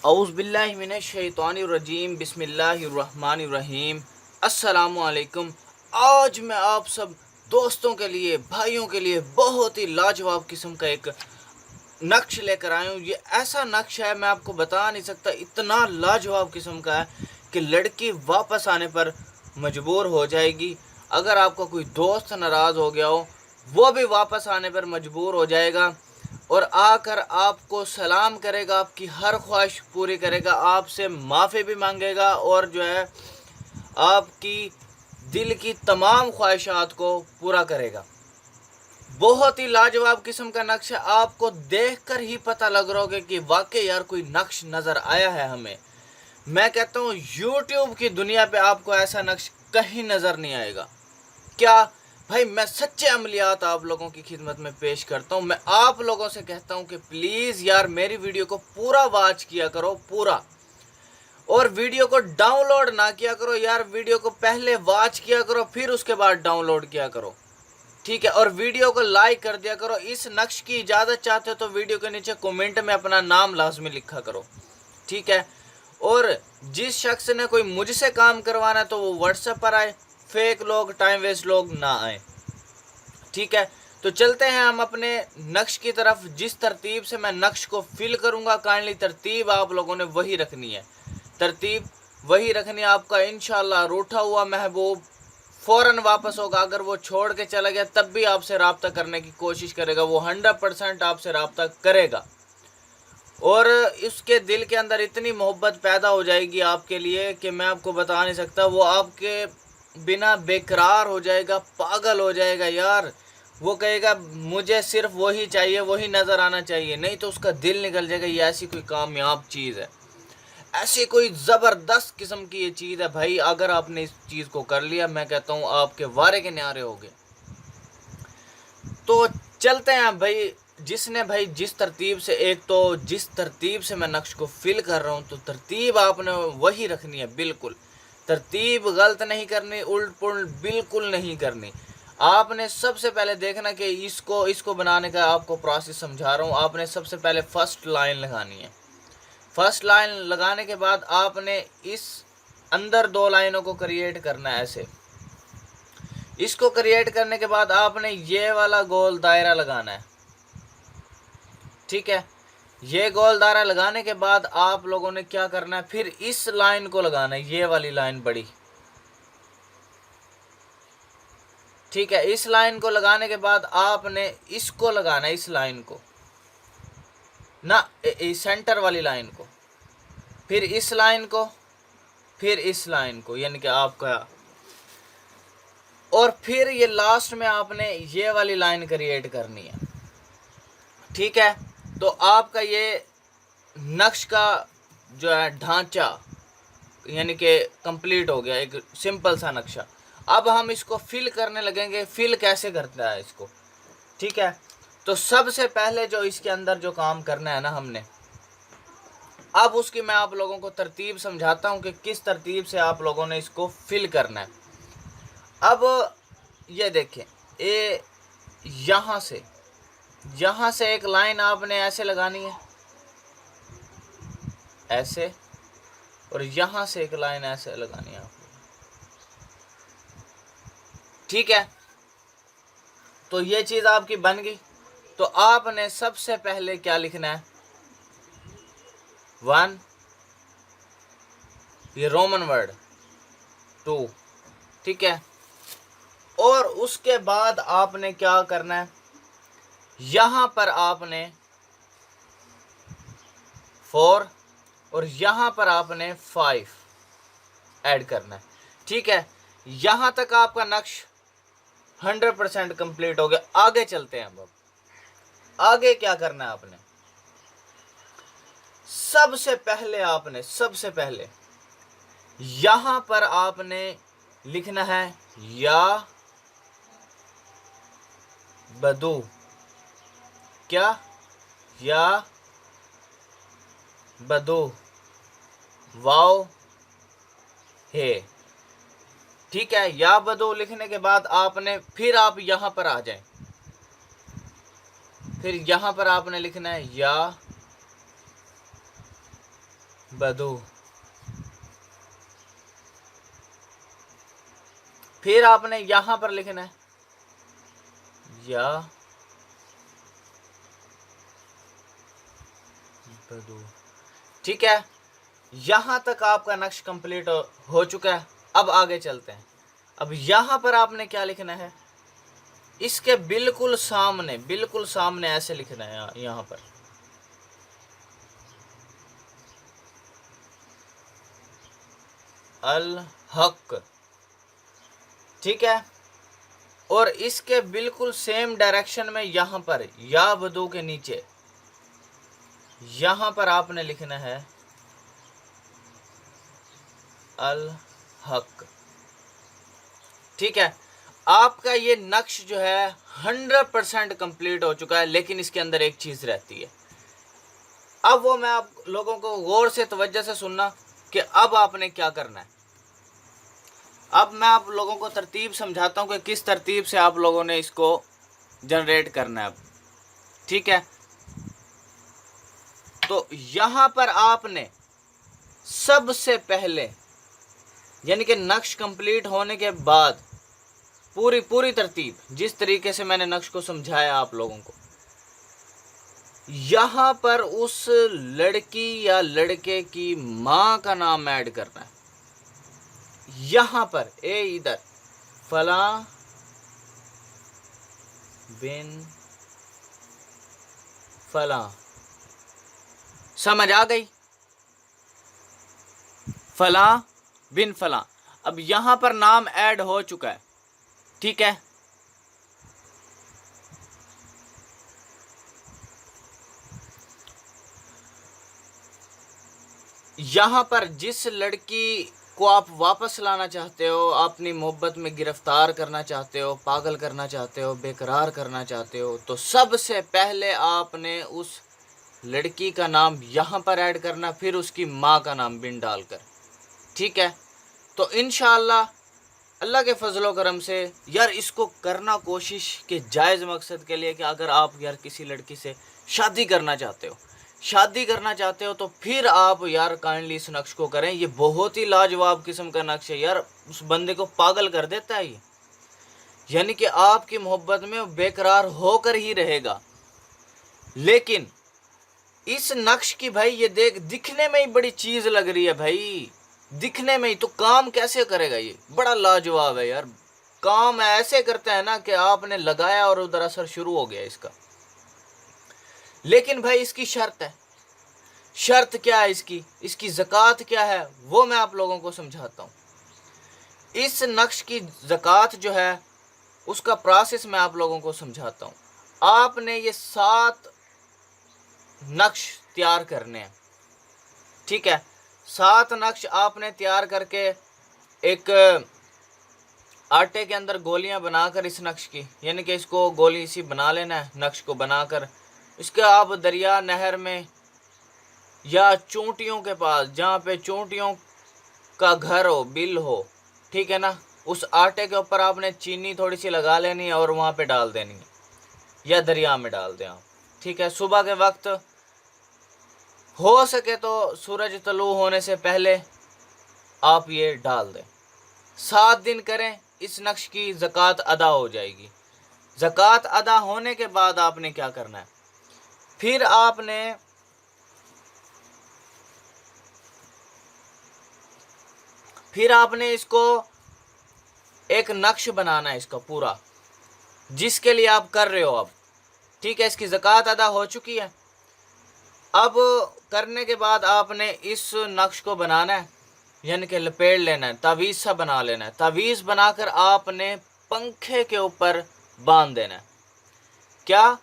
औज़ुबिल्लाहि मिनश्शैतानिर्रजीम बिस्मिल्लाहिर्रहमानिर्रहीम। अस्सलामुअलैकुम। आज मैं आप सब दोस्तों के लिए, भाइयों के लिए बहुत ही लाजवाब किस्म का एक नक्श लेकर आया हूँ। ये ऐसा नक्श है, मैं आपको बता नहीं सकता, इतना लाजवाब किस्म का है कि लड़की वापस आने पर मजबूर हो जाएगी। अगर आपका कोई दोस्त नाराज़ हो गया हो, वो भी वापस आने पर मजबूर हो जाएगा और आकर आपको सलाम करेगा, आपकी हर ख्वाहिश पूरी करेगा, आपसे माफ़ी भी मांगेगा और जो है आपकी दिल की तमाम ख्वाहिशात को पूरा करेगा। बहुत ही लाजवाब किस्म का नक्श है। आपको देखकर ही पता लग रहा होगा कि वाकई यार कोई नक्श नज़र आया है हमें। मैं कहता हूँ यूट्यूब की दुनिया पे आपको ऐसा नक्श कहीं नज़र नहीं आएगा। क्या भाई, मैं सच्चे अमलियात आप लोगों की खिदमत में पेश करता हूँ। मैं आप लोगों से कहता हूँ कि प्लीज़ यार मेरी वीडियो को पूरा वॉच किया करो, पूरा। और वीडियो को डाउनलोड ना किया करो यार, वीडियो को पहले वॉच किया करो फिर उसके बाद डाउनलोड किया करो, ठीक है। और वीडियो को लाइक कर दिया करो। इस नक्श की इजाज़त चाहते हो तो वीडियो के नीचे कमेंट में अपना नाम लाजमी लिखा करो, ठीक है। और जिस शख्स ने कोई मुझसे काम करवाना है तो वो व्हाट्सएप पर आए, फेक लोग, टाइम वेस्ट लोग ना आए, ठीक है। तो चलते हैं हम अपने नक्श की तरफ। जिस तरतीब से मैं नक्श को फिल करूंगा, काइंडली तरतीब आप लोगों ने वही रखनी है, तरतीब वही रखनी है। आपका इंशाल्लाह रूठा हुआ महबूब फ़ौरन वापस होगा। अगर वो छोड़ के चला गया तब भी आपसे रब्ता करने की कोशिश करेगा, वो 100% आपसे रब्ता करेगा। और उसके दिल के अंदर इतनी मोहब्बत पैदा हो जाएगी आपके लिए कि मैं आपको बता नहीं सकता। वो आपके बिना बेकरार हो जाएगा, पागल हो जाएगा यार। वो कहेगा मुझे सिर्फ वही चाहिए, वही नज़र आना चाहिए, नहीं तो उसका दिल निकल जाएगा। ये ऐसी कोई कामयाब चीज़ है, ऐसी कोई ज़बरदस्त किस्म की ये चीज़ है भाई। अगर आपने इस चीज़ को कर लिया, मैं कहता हूँ आपके वारे के न्यारे हो गए। तो चलते हैं भाई। जिसने भाई जिस तरतीब से, एक तो जिस तरतीब से मैं नक्श को फिल कर रहा हूँ, तो तरतीब आपने वही रखनी है, बिल्कुल। तरतीब गलत नहीं करनी, उल्ट पुल्ट बिल्कुल नहीं करनी। आपने सबसे पहले देखना कि इसको बनाने का आपको प्रोसेस समझा रहा हूँ। आपने सबसे पहले फर्स्ट लाइन लगानी है। फर्स्ट लाइन लगाने के बाद आपने इस अंदर दो लाइनों को क्रिएट करना है ऐसे। इसको क्रिएट करने के बाद आपने ये वाला गोल दायरा लगाना है, ठीक है। ये गोल दायरा लगाने के बाद आप लोगों ने क्या करना है, फिर इस लाइन को लगाना है, ये वाली लाइन बड़ी, ठीक है। इस लाइन को लगाने के बाद आपने इसको लगाना है, इस लाइन को ना, सेंटर वाली लाइन को, फिर इस लाइन को, फिर इस लाइन को, यानी कि आपका, और फिर ये लास्ट में आपने ये वाली लाइन क्रिएट करनी है, ठीक है। तो आपका ये नक्श का जो है ढांचा यानी कि कंप्लीट हो गया, एक सिंपल सा नक्शा। अब हम इसको फिल करने लगेंगे। फिल कैसे करता है इसको, ठीक है। तो सबसे पहले जो इसके अंदर जो काम करना है ना हमने, अब उसकी मैं आप लोगों को तरतीब समझाता हूँ कि किस तरतीब से आप लोगों ने इसको फिल करना है। अब ये देखें, ये यहाँ से एक लाइन आपने ऐसे लगानी है, ऐसे, और यहाँ से एक लाइन ऐसे लगानी है आपको, ठीक है। तो ये चीज़ आपकी बन गई। तो आपने सबसे पहले क्या लिखना है, 1, ये रोमन वर्ड, 2, ठीक है। और उसके बाद आपने क्या करना है, यहाँ पर आपने 4 और यहाँ पर आपने 5 ऐड करना है, ठीक है। यहाँ तक आपका नक्श 100% कंप्लीट हो गया। आगे चलते हैं। अब आगे क्या करना है आपने, सबसे पहले यहाँ पर आपने लिखना है या बदू, क्या, या बदू, वाओ है, ठीक है। या बदू लिखने के बाद आपने फिर आप यहाँ पर आ जाएं, फिर यहाँ पर आपने लिखना है या बदू। फिर आपने यहां पर लिखना है या बदू। ठीक है, यहां तक आपका नक्श कंप्लीट हो चुका है। अब आगे चलते हैं। अब यहां पर आपने क्या लिखना है, इसके बिल्कुल सामने ऐसे लिखना है यहां पर अल हक। ठीक है, और इसके बिल्कुल सेम डायरेक्शन में यहां पर या बदू के नीचे यहां पर आपने लिखना है अल हक। ठीक है, आपका ये नक्श जो है 100% कंप्लीट हो चुका है, लेकिन इसके अंदर एक चीज रहती है। अब वो मैं आप लोगों को गौर से तवज्जो से सुनना कि अब आपने क्या करना है। अब मैं आप लोगों को तरतीब समझाता हूं कि किस तरतीब से आप लोगों ने इसको जनरेट करना है अब। ठीक है, तो यहां पर आपने सबसे पहले यानी कि नक्श कंप्लीट होने के बाद पूरी तरतीब जिस तरीके से मैंने नक्श को समझाया आप लोगों को, यहां पर उस लड़की या लड़के की मां का नाम ऐड करना है। यहां पर इधर फला बिन फला, समझ आ गई? फला बिन फला। अब यहां पर नाम ऐड हो चुका है। ठीक है, यहां पर जिस लड़की को आप वापस लाना चाहते हो, अपनी मोहब्बत में गिरफ्तार करना चाहते हो, पागल करना चाहते हो, बेकरार करना चाहते हो, तो सबसे पहले आपने उस लड़की का नाम यहां पर ऐड करना, फिर उसकी माँ का नाम बिन डालकर। ठीक है, तो इंशाअल्लाह अल्लाह के फजलो करम से यार इसको करना कोशिश के जायज़ मकसद के लिए कि अगर आप यार किसी लड़की से शादी करना चाहते हो तो फिर आप यार काइंडली इस नक्श को करें। ये बहुत ही लाजवाब किस्म का नक्श है यार, उस बंदे को पागल कर देता है ये। यानी कि आपकी मोहब्बत में बेकरार होकर ही रहेगा। लेकिन इस नक्श की भाई ये देख, दिखने में ही बड़ी चीज लग रही है भाई, दिखने में ही तो काम कैसे करेगा ये, बड़ा लाजवाब है यार। काम ऐसे करता है ना कि आपने लगाया और उधर असर शुरू हो गया इसका। लेकिन भाई इसकी शर्त है। शर्त क्या है इसकी ज़कात क्या है वो मैं आप लोगों को समझाता हूँ। इस नक्श की ज़कात जो है उसका प्रोसेस मैं आप लोगों को समझाता हूँ। आपने ये 7 नक्श तैयार करने हैं। ठीक है, 7 नक्श आपने तैयार करके एक आटे के अंदर गोलियां बनाकर इस नक्श की, यानी कि इसको गोली सी बना लेना है। नक्श को बनाकर इसके आप दरिया नहर में या चोंटियों के पास, जहाँ पे चोंटियों का घर हो, बिल हो, ठीक है ना, उस आटे के ऊपर आपने चीनी थोड़ी सी लगा लेनी है और वहाँ पे डाल देनी है, या दरिया में डाल दें आप। ठीक है, सुबह के वक्त हो सके तो सूरज तलू होने से पहले आप ये डाल दें। 7 दिन करें, इस नक्श की ज़कात अदा हो जाएगी। ज़कात अदा होने के बाद आपने क्या करना है, फिर आपने इसको एक नक्श बनाना है इसका पूरा, जिसके लिए आप कर रहे हो अब। ठीक है, इसकी ज़कात अदा हो चुकी है। अब करने के बाद आपने इस नक्श को बनाना है, यानी कि लपेट लेना है, तावीज़ सा बना लेना है। तावीज़ बनाकर आपने पंखे के ऊपर बांध देना है। क्या?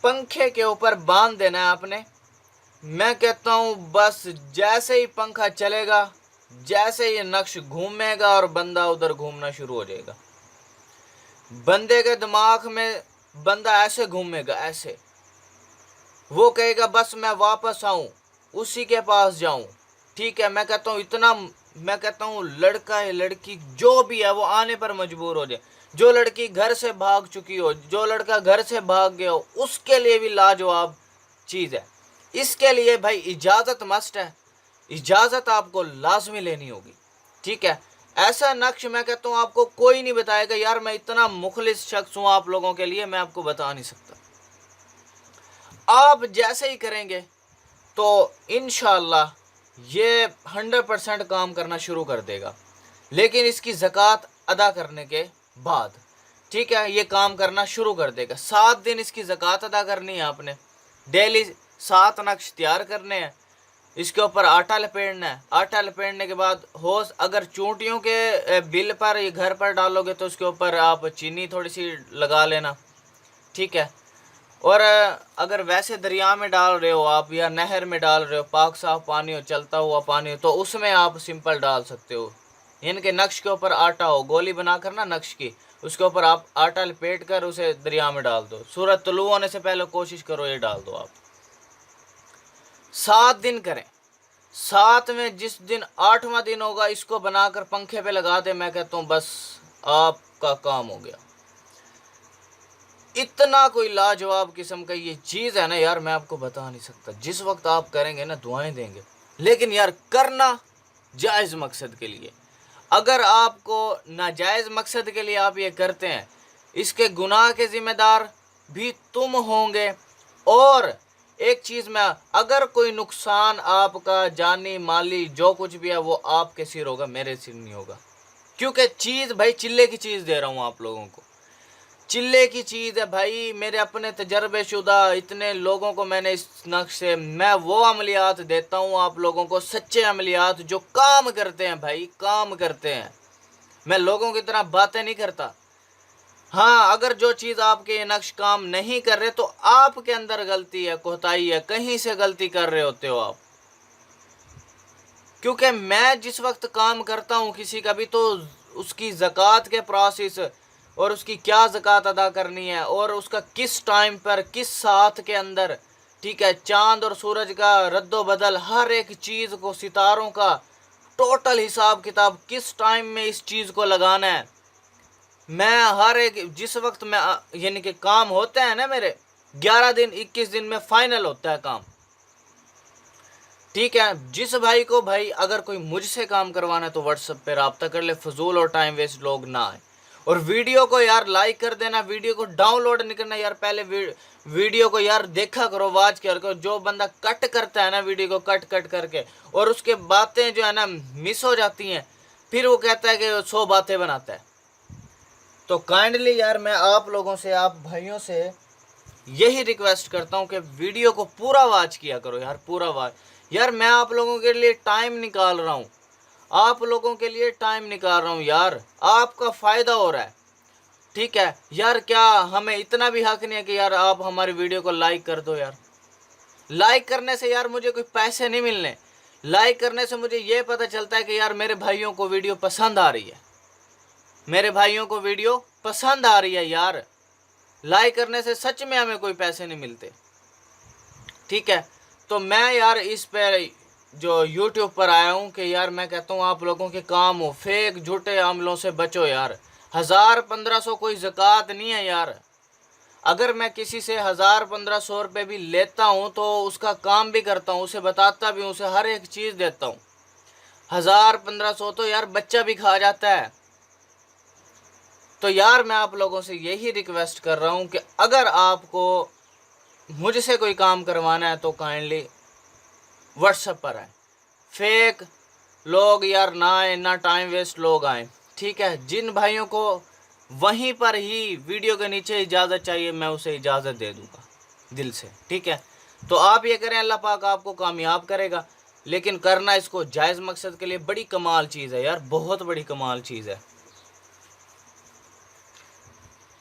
पंखे के ऊपर बांध देना है आपने। मैं कहता हूँ बस जैसे ही पंखा चलेगा, जैसे ये नक्श घूमेगा और बंदा उधर घूमना शुरू हो जाएगा। बंदे के दिमाग में बंदा ऐसे घूमेगा, ऐसे वो कहेगा बस मैं वापस आऊं, उसी के पास जाऊं। ठीक है, मैं कहता हूँ इतना, मैं कहता हूँ लड़का है लड़की जो भी है वो आने पर मजबूर हो जाए। जो लड़की घर से भाग चुकी हो, जो लड़का घर से भाग गया हो, उसके लिए भी लाजवाब चीज़ है। इसके लिए भाई इजाज़त मस्ट है, इजाज़त आपको लाजमी लेनी होगी। ठीक है, ऐसा नक्श मैं कहता हूँ आपको कोई नहीं बताएगा यार, मैं इतना मुखलिस शख्स हूँ आप लोगों के लिए, मैं आपको बता नहीं सकता। आप जैसे ही करेंगे तो इंशाअल्लाह ये 100% काम करना शुरू कर देगा, लेकिन इसकी ज़कात अदा करने के बाद। ठीक है, ये काम करना शुरू कर देगा। 7 दिन इसकी ज़कात अदा करनी है आपने, डेली 7 नक्श तैयार करने हैं, इसके ऊपर आटा लपेटना है। आटा लपेटने के बाद होश अगर चूंटियों के बिल पर ये घर पर डालोगे तो उसके ऊपर आप चीनी थोड़ी सी लगा लेना। ठीक है, और अगर वैसे दरिया में डाल रहे हो आप या नहर में डाल रहे हो, पाक साफ पानी हो, चलता हुआ पानी हो, तो उसमें आप सिंपल डाल सकते हो। इनके नक्श के ऊपर आटा हो, गोली बनाकर ना नक्श की, उसके ऊपर आप आटा लपेट कर उसे दरिया में डाल दो। सूरज तुलू होने से पहले कोशिश करो ये डाल दो आप। 7 दिन करें, 7 में जिस दिन 8वां दिन होगा इसको बनाकर पंखे पे लगा दे, मैं कहता हूँ बस आपका काम हो गया। इतना कोई लाजवाब किस्म का ये चीज़ है ना यार, मैं आपको बता नहीं सकता। जिस वक्त आप करेंगे ना दुआएं देंगे, लेकिन यार करना जायज़ मकसद के लिए। अगर आपको नाजायज़ मकसद के लिए आप ये करते हैं, इसके गुनाह के ज़िम्मेदार भी तुम होंगे। और एक चीज़ में, अगर कोई नुकसान आपका जानी माली जो कुछ भी है वो आपके सिर होगा, मेरे सिर नहीं होगा। क्योंकि चीज़ भाई चिल्ले की चीज़ दे रहा हूँ आप लोगों को, चिल्ले की चीज़ है भाई। मेरे अपने तजर्बे शुदा इतने लोगों को मैंने इस नक्श से, मैं वो अमलियात देता हूँ आप लोगों को, सच्चे अमलियात जो काम करते हैं भाई, काम करते हैं। मैं लोगों की तरह बातें नहीं करता। हाँ, अगर जो चीज़ आपके ये नक्श काम नहीं कर रहे तो आपके अंदर गलती है, कोताही है, कहीं से गलती कर रहे होते हो आप। क्योंकि मैं जिस वक्त काम करता हूँ किसी का भी, तो उसकी ज़कात के प्रोसेस और उसकी क्या ज़कात अदा करनी है और उसका किस टाइम पर किस साथ के अंदर, ठीक है, चांद और सूरज का रद्दो बदल, हर एक चीज़ को, सितारों का टोटल हिसाब किताब, किस टाइम में इस चीज़ को लगाना है। मैं हर एक, जिस वक्त मैं यानी कि काम होते हैं ना मेरे 11 दिन 21 दिन में फाइनल होता है काम। ठीक है, जिस भाई को भाई अगर कोई मुझसे काम करवाना है तो व्हाट्सएप पे रब्ता कर ले, फजूल और टाइम वेस्ट लोग ना आए। और वीडियो को यार लाइक कर देना, वीडियो को डाउनलोड नहीं करना यार, पहले वीडियो को यार देखा करो, वाच किया करो। जो बंदा कट करता है ना वीडियो को कट करके, और उसके बातें जो है ना मिस हो जाती हैं, फिर वो कहता है कि 100 बातें बनाता है। तो काइंडली यार मैं आप लोगों से, आप भाइयों से यही रिक्वेस्ट करता हूँ कि वीडियो को पूरा वॉच किया करो यार, पूरा वॉच। यार मैं आप लोगों के लिए टाइम निकाल रहा हूँ, आप लोगों के लिए टाइम निकाल रहा हूँ यार, आपका फ़ायदा हो रहा है। ठीक है यार, क्या हमें इतना भी हक नहीं है कि यार आप हमारी वीडियो को लाइक कर दो यार। लाइक करने से यार मुझे कोई पैसे नहीं मिलने, लाइक करने से मुझे ये पता चलता है कि यार मेरे भाइयों को वीडियो पसंद आ रही है, मेरे भाइयों को वीडियो पसंद आ रही है यार। लाइक करने से सच में हमें कोई पैसे नहीं मिलते। ठीक है, तो मैं यार इस पर जो यूट्यूब पर आया हूँ कि यार मैं कहता हूँ आप लोगों के काम हो, फेक झूठे अमलों से बचो यार। 1000-1500 कोई ज़कात नहीं है यार। अगर मैं किसी से 1000-1500 रुपये भी लेता हूँ तो उसका काम भी करता हूँ, उसे बताता भी हूँ, उसे हर एक चीज़ देता हूँ। 1000-1500 तो यार बच्चा भी खा जाता है। तो यार मैं आप लोगों से यही रिक्वेस्ट कर रहा हूँ कि अगर आपको मुझसे कोई काम करवाना है तो काइंडली व्हाट्सएप पर आए। फेक लोग यार ना आए, ना टाइम वेस्ट लोग आए। ठीक है, जिन भाइयों को वहीं पर ही वीडियो के नीचे इजाज़त चाहिए मैं उसे इजाज़त दे दूँगा दिल से। ठीक है, तो आप ये करें, अल्लाह पाक आपको कामयाब करेगा। लेकिन करना इसको जायज़ मकसद के लिए। बड़ी कमाल चीज़ है यार, बहुत बड़ी कमाल चीज़ है।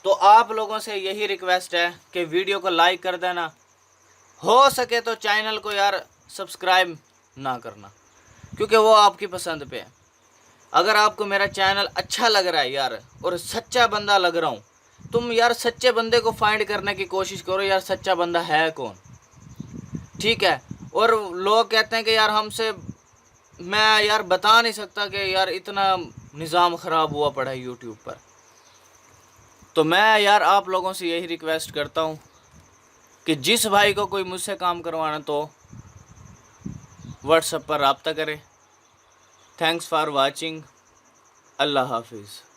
तो आप लोगों से यही रिक्वेस्ट है कि वीडियो को लाइक कर देना, हो सके तो चैनल को यार सब्सक्राइब ना करना, क्योंकि वो आपकी पसंद पे है। अगर आपको मेरा चैनल अच्छा लग रहा है यार और सच्चा बंदा लग रहा हूँ, तुम यार सच्चे बंदे को फाइंड करने की कोशिश करो यार, सच्चा बंदा है कौन। ठीक है, और लोग कहते हैं कि यार हमसे, मैं यार बता नहीं सकता कि यार इतना निज़ाम ख़राब हुआ पड़ा है यूट्यूब पर। तो मैं यार आप लोगों से यही रिक्वेस्ट करता हूँ कि जिस भाई को कोई मुझसे काम करवाना तो व्हाट्सएप पर रब्ता करें। Thanks for watching. अल्लाह हाफिज़।